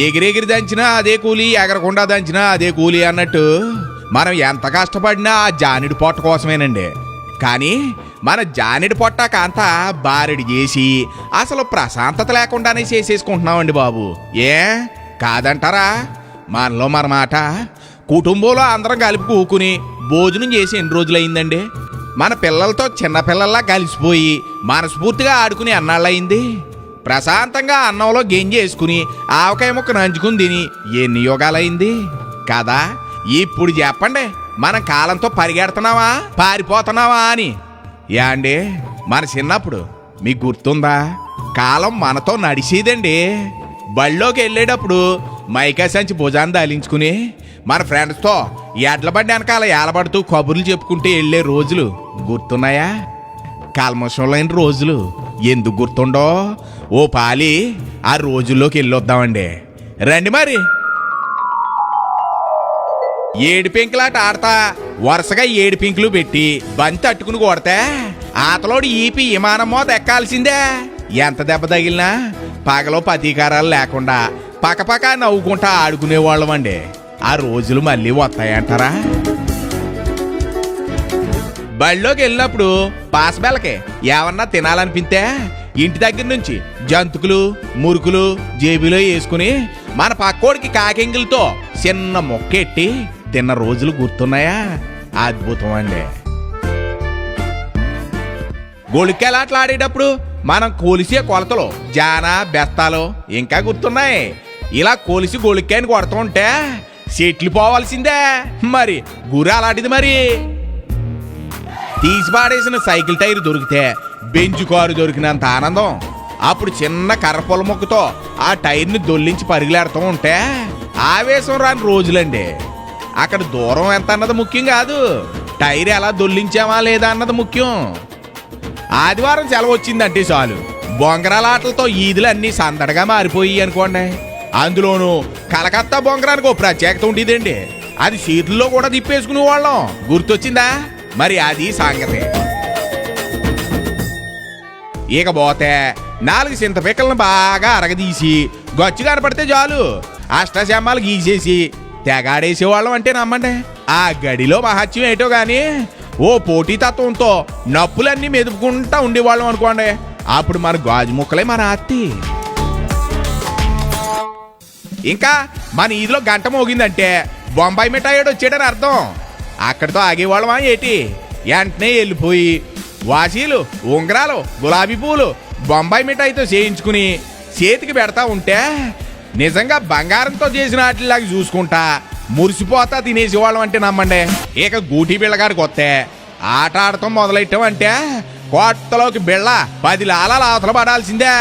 ఎగిరెగిరి దంచినా అదే కూలి, ఎగరకుండా దంచినా అదే కూలి అన్నట్టు మనం ఎంత కష్టపడినా ఆ జానిడి పొట్ట కోసమేనండి. కానీ మన జానిడి పొట్ట కాంత బారెడి చేసి అసలు ప్రశాంతత లేకుండానే చేసేసుకుంటున్నామండి బాబు. ఏ కాదంటారా? మనలో మన మాట కుటుంబంలో అందరం కలిపి కూకుని భోజనం చేసి ఎన్ని రోజులైందండి? మన పిల్లలతో చిన్నపిల్లల్లా కలిసిపోయి మనస్ఫూర్తిగా ఆడుకుని అన్నాళ్ళయింది. ప్రశాంతంగా అన్నంలో గెంజేసుకుని ఆవకాయ ముక్క నంచుకుని తిని ఎన్ని యోగాలైంది కదా? ఇప్పుడు చెప్పండి, మన కాలంతో పరిగెడుతున్నావా పారిపోతున్నావా అని? యాండి మన చిన్నప్పుడు మీకు గుర్తుందా? కాలం మనతో నడిచేదండి. బళ్ళోకి వెళ్ళేటప్పుడు మైకా సంచి భుజాన్ని దాలించుకుని మన ఫ్రెండ్స్తో ఎడ్ల బండి వెనకాల ఏలబడుతూ కబుర్లు చెప్పుకుంటూ వెళ్ళే రోజులు గుర్తున్నాయా? కల్మషం లేని రోజులు ఎందుకు గుర్తుండో ఓ పాలి ఆ రోజుల్లోకి వెళ్ళొద్దామండి. రండి మరి. ఏడు పెంకులాట ఆడతా వరుసగా 7 పెంకులు పెట్టి బంతి అట్టుకుని కొడితే ఆతలోడు ఈపి విమానం మోత ఎక్కాల్సిందే. ఎంత దెబ్బ తగిలినా పగలో ప్రతీకారాలు లేకుండా పక్కపక్క నవ్వుకుంటా ఆడుకునేవాళ్ళం అండి. ఆ రోజులు మళ్ళీ వస్తాయంటారా? బళ్ళోకి వెళ్ళినప్పుడు పాసబెల్లకి ఏమన్నా తినాలనిపిస్తే ఇంటి దగ్గర నుంచి జంతుకులు మురుకులు జేబులో వేసుకుని మన పక్కోడికి కాకింగులతో చిన్న మొక్కెట్టి తిన్న రోజులు గుర్తున్నాయా? అద్భుతం అండి. గొళిక్కెలాట్లు ఆడేటప్పుడు మనం కొలిసే కొలతలు జాన బెస్తాలు ఇంకా గుర్తున్నాయి. ఇలా కొలిసి గొళిక్కాయని కొడుతూ ఉంటే చెట్లు పోవాల్సిందే. మరి గురి అలాంటిది. మరి తీసి పాడేసిన సైకిల్ టైర్ దొరికితే బెంచ్ కారు దొరికినంత ఆనందం. అప్పుడు చిన్న కర్రపొల మొక్కతో ఆ టైర్ని దొల్లించి పరుగులాడుతూ ఉంటే ఆవేశం రాని రోజులండి. అక్కడ దూరం ఎంత అన్నది ముఖ్యం కాదు, టైర్ ఎలా దొల్లించామా లేదా అన్నది ముఖ్యం. ఆదివారం సెలవు వచ్చిందంటే చాలు బొంగరాల ఆటలతో ఈదులు అన్నీ సందడిగా మారిపోయి అనుకోండి. అందులోనూ కలకత్తా బొంగరానికి ఓ ప్రత్యేకత ఉండేదండి. అది సీట్లలో కూడా తిప్పేసుకునే వాళ్ళం. గుర్తొచ్చిందా? మరి అది సంగతి. ఇక పోతే 4 చింత పిక్కలను బాగా అరగదీసి గచ్చు కనపడితే చాలు అష్టశమ్మాలు గీసేసి తెగాడేసేవాళ్ళం అంటే నమ్మండి. ఆ గడిలో మహత్యం ఏటో గాని ఓ పోటీతత్వంతో నప్పులన్నీ మెదుపుకుంటా ఉండేవాళ్ళం అనుకోండి. అప్పుడు మన గాజు ముక్కలే మన ఆత్తి. ఇంకా మన ఈదిలో గంట మోగిందంటే బొంబాయి మిఠాయిడు వచ్చాడని అర్థం. అక్కడితో ఆగేవాళ్ళమా ఏటి? వెంటనే వెళ్ళిపోయి వాసీలు ఉంగరాలు గులాబీ పూలు బొంబాయి మిఠాయితో చేయించుకుని చేతికి పెడతా ఉంటే నిజంగా బంగారంతో చేసిన వాటిలాగా చూసుకుంటా మురిసిపోతా తినేసేవాళ్ళం అంటే నమ్మండి. ఇక గూటి బిళ్ళగాడికి వస్తే ఆట ఆడటం మొదలెట్టామంటే కోట్టలోకి బిళ్ళ 10 లాలాలు అవతల పడాల్సిందే.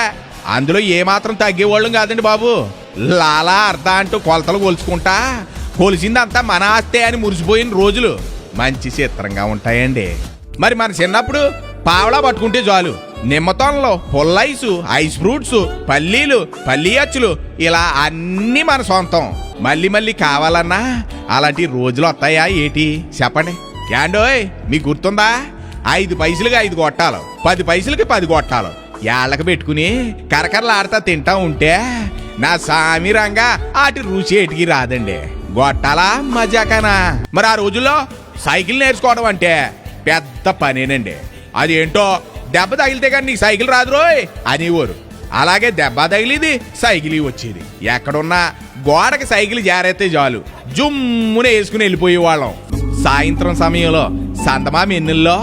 అందులో ఏమాత్రం తగ్గేవాళ్ళం కాదండి బాబు. లాలా అర్ధ అంటూ కొలతలు కొలుచుకుంటా కొలిసిందంతా మన ఆస్తే అని మురిసిపోయిన రోజులు మంచి చిత్రంగా ఉంటాయండి. మరి మన చిన్నప్పుడు పావలా పట్టుకుంటే చాలు నిమ్మతోనలో పుల్లైసు ఐస్ ఫ్రూట్స్ పల్లీలు పల్లీ అచ్చులు ఇలా అన్నీ మన సొంతం. మళ్ళీ మళ్ళీ కావాలన్నా అలాంటి రోజులు వస్తాయా ఏటి చెప్పండి? క్యాండోయ్ మీకు గుర్తుందా? 5 పైసలకి 5 గొట్టాలు 10 పైసలకి 10 గొట్టాలు ఏళ్ళకి పెట్టుకుని కరకరలాడుతా తింటా ఉంటే నా సామి రంగా ఆటి రుచి ఏటికి రాదండి. గొట్టాలా మజాకానా? మరి ఆ రోజుల్లో సైకిల్ నేర్చుకోవడం అంటే పెద్ద పనేనండి. అదేంటో దెబ్బ తగిలితే కానీ నీకు సైకిల్ రాదు రోయ్ అనేవారు. అలాగే దెబ్బ తగిలిది సైకిల్ వచ్చేది. ఎక్కడున్నా గోడకి సైకిల్ జారైతే చాలు జుమ్మునే వేసుకుని వెళ్ళిపోయేవాళ్ళం. సాయంత్రం సమయంలో సందమామ ఎన్నుల్లో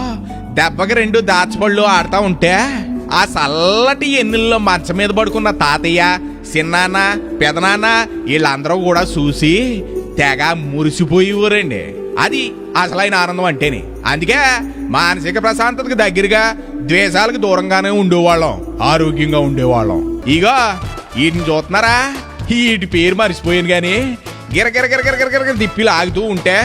దెబ్బకి 2 దాచపళ్ళు ఆడుతూ ఉంటే ఆ చల్లటి ఎన్నుల్లో మంచం మీద పడుకున్న తాతయ్య చిన్నాన్న పెదనాన్న వీళ్ళందరూ కూడా చూసి తెగ మురిసిపోయేవారండి. అది అసలైన ఆనందం అంటేనే. అందుకే మానసిక ప్రశాంతతకు దగ్గరగా ద్వేషాలకు దూరంగానే ఉండేవాళ్ళం, ఆరోగ్యంగా ఉండేవాళ్ళం. ఇగో వీటిని చూస్తున్నారా? వీటి పేరు మర్చిపోయాను గాని గిరగిర గిరగిర గిరగిర తిప్పి లాగుతూ ఉంటే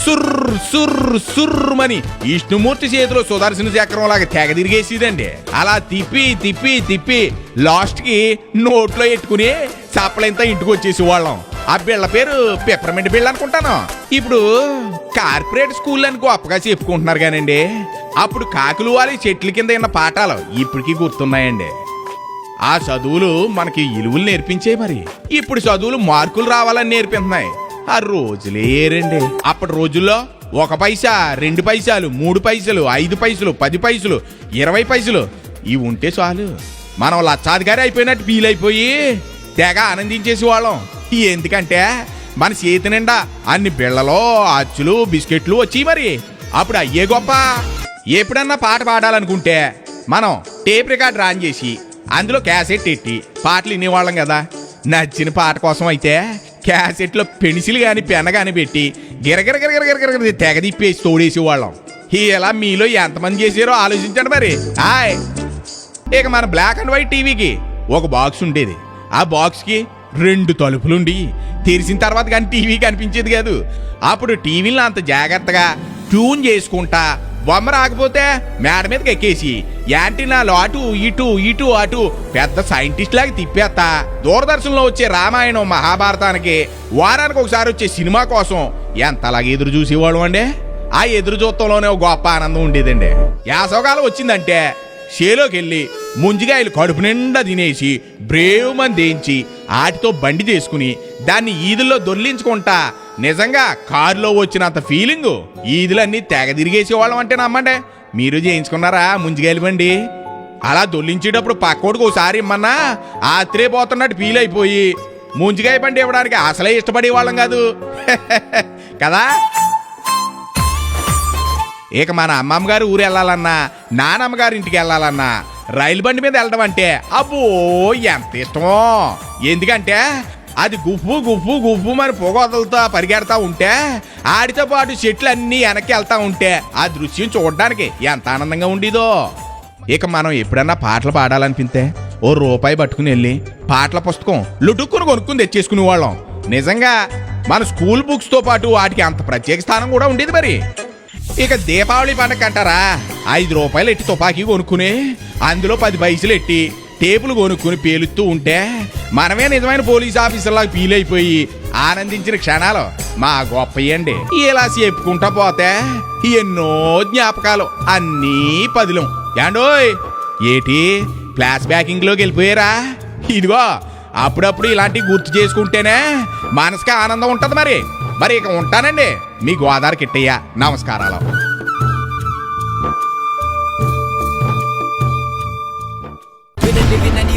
సుర్రు సుర్రు సుర్రుమని విష్ణుమూర్తి చేతిలో సుదర్శన చక్రం లాగా తెగ తిరిగేసేదండి. అలా తిప్పి తిప్పి తిప్పి లాస్ట్ కి నోట్లో ఎట్టుకుని చప్పలంతా ఇంటికి వచ్చేసేవాళ్ళం. ఆ బిళ్ళ పేరు పెప్పర్మెంట్ బిళ్ళ అనుకుంటాను. ఇప్పుడు కార్పొరేట్ స్కూల్ అని గొప్పగా చెప్పుకుంటున్నారు కానండి అప్పుడు కాకులు వాలి చెట్ల కింద ఉన్న పాఠాలు ఇప్పటికీ గుర్తున్నాయండి. ఆ చదువులు మనకి విలువలు నేర్పించే మరి. ఇప్పుడు చదువులు మార్కులు రావాలని నేర్పిస్తున్నాయి. ఆ రోజులే ఏరండి. అప్పటి రోజుల్లో 1 పైసా, 2 పైసలు, 3 పైసలు, 5 పైసలు, 10 పైసలు, 20 పైసలు ఇవి ఉంటే చాలు మనం లక్షాధికారి అయిపోయినట్టు ఫీల్ అయిపోయి తెగ ఆనందించేసి వాళ్ళం. ఎందుకంటే మన చేతి నిండా అన్ని బిళ్ళలో అచ్చులు బిస్కెట్లు వచ్చి మరి. అప్పుడు అయ్యే గొప్ప. ఎప్పుడన్నా పాట పాడాలనుకుంటే మనం టేప్ రికార్డ్ ఆన్ చేసి అందులో క్యాసెట్ ఎట్టి పాటలు వినేవాళ్ళం కదా. నచ్చిన పాట కోసం అయితే క్యాసెట్లో పెన్సిల్ కానీ పెన్ కానీ పెట్టి గిరగిరగిరగిరగిరగిర తెగ తిప్పేసి తోడేసి వాళ్ళం. ఇలా మీలో ఎంతమంది చేసారో ఆలోచించండి మరి. హాయ్. ఇక మన బ్లాక్ అండ్ వైట్ టీవీకి ఒక బాక్స్ ఉండేది. ఆ బాక్స్కి 2 తలుపులుండి తెరిచిన తర్వాత కానీ టీవీ కనిపించేది కాదు. అప్పుడు టీవీలను అంత జాగ్రత్తగా ట్యూన్ చేసుకుంటా బొమ్మ రాకపోతే మేడ మీదకి ఎక్కేసి యాంటీనాలు అటు ఇటు ఇటు అటు పెద్ద సైంటిస్ట్ లాగా తిప్పేస్తా దూరదర్శన్లో వచ్చే రామాయణం మహాభారతానికి వారానికి ఒకసారి వచ్చే సినిమా కోసం ఎంతలాగా ఎదురు చూసేవాడు అండి. ఆ ఎదురు చూత్తంలోనే ఒక గొప్ప ఆనందం ఉండేదండి. యాసవకాలం వచ్చిందంటే షేలోకి వెళ్ళి ముంజిగాయలు కడుపు నిండా తినేసి బ్రేవ్ మంది దేయించి ఆటితో బండి చేసుకుని దాన్ని ఈదుల్లో దొర్లించుకుంటా నిజంగా కారులో వచ్చినంత ఫీలింగు ఈదులన్నీ తెగ తిరిగేసేవాళ్ళం అంటే నమ్మండి. మీరు చేయించుకున్నారా ముంజిగాయలు బండి? అలా దొర్లించేటప్పుడు పక్కోడికి ఒకసారి ఇమ్మన్నా ఆత్రేపోతున్నట్టు ఫీల్ అయిపోయి ముంజిగాయ బండి ఇవ్వడానికి అసలే ఇష్టపడేవాళ్ళం కాదు కదా. ఇక మన అమ్మమ్మ గారు ఊరు వెళ్ళాలన్నా నానమ్మ గారి ఇంటికి వెళ్ళాలన్నా రైలు బండి మీద వెళ్ళడం అంటే అబ్బో ఎంత ఇష్టమో. ఎందుకంటే అది గుఫ్ఫు గుఫ్ఫు గుఫ్ఫు మరి పొగ వదులుతా పరిగెడతా ఉంటే ఆడితో పాటు చెట్లు అన్నీ వెనక్కి వెళ్తా ఉంటే ఆ దృశ్యం చూడడానికి ఎంత ఆనందంగా ఉండేదో. ఇక మనం ఎప్పుడన్నా పాటలు పాడాలనిపిస్తే ఓ రూపాయి పట్టుకుని వెళ్ళి పాటల పుస్తకం లుటుక్కుని కొనుక్కుని తెచ్చేసుకునే వాళ్ళం. నిజంగా మన స్కూల్ బుక్స్ తో పాటు వాటికి అంత ప్రత్యేక స్థానం కూడా ఉండేది మరి. ఇక దీపావళి పండగ అంటారా 5 రూపాయలు ఎట్టి తుపాకీ కొనుక్కుని అందులో 10 పైసలు ఎట్టి టేపులు కొనుక్కుని పేలుస్తూ ఉంటే మనమే నిజమైన పోలీస్ ఆఫీసర్లాగా ఫీల్ అయిపోయి ఆనందించిన క్షణాలు మా గొప్పయండి. ఇలా చెప్పుకుంటా పోతే ఎన్నో జ్ఞాపకాలు అన్నీ పదిలం. ఏండోయ్ ఏటి ఫ్లాష్ బ్యాకింగ్ లోకి వెళ్ళిపోయారా? ఇదిగో అప్పుడప్పుడు ఇలాంటివి గుర్తు చేసుకుంటేనే మనసుకి ఆనందం ఉంటది మరి ఇక ఉంటానండి. మీ గోదావరి కిట్టయ్య. నమస్కారాలు. వినండి వినండి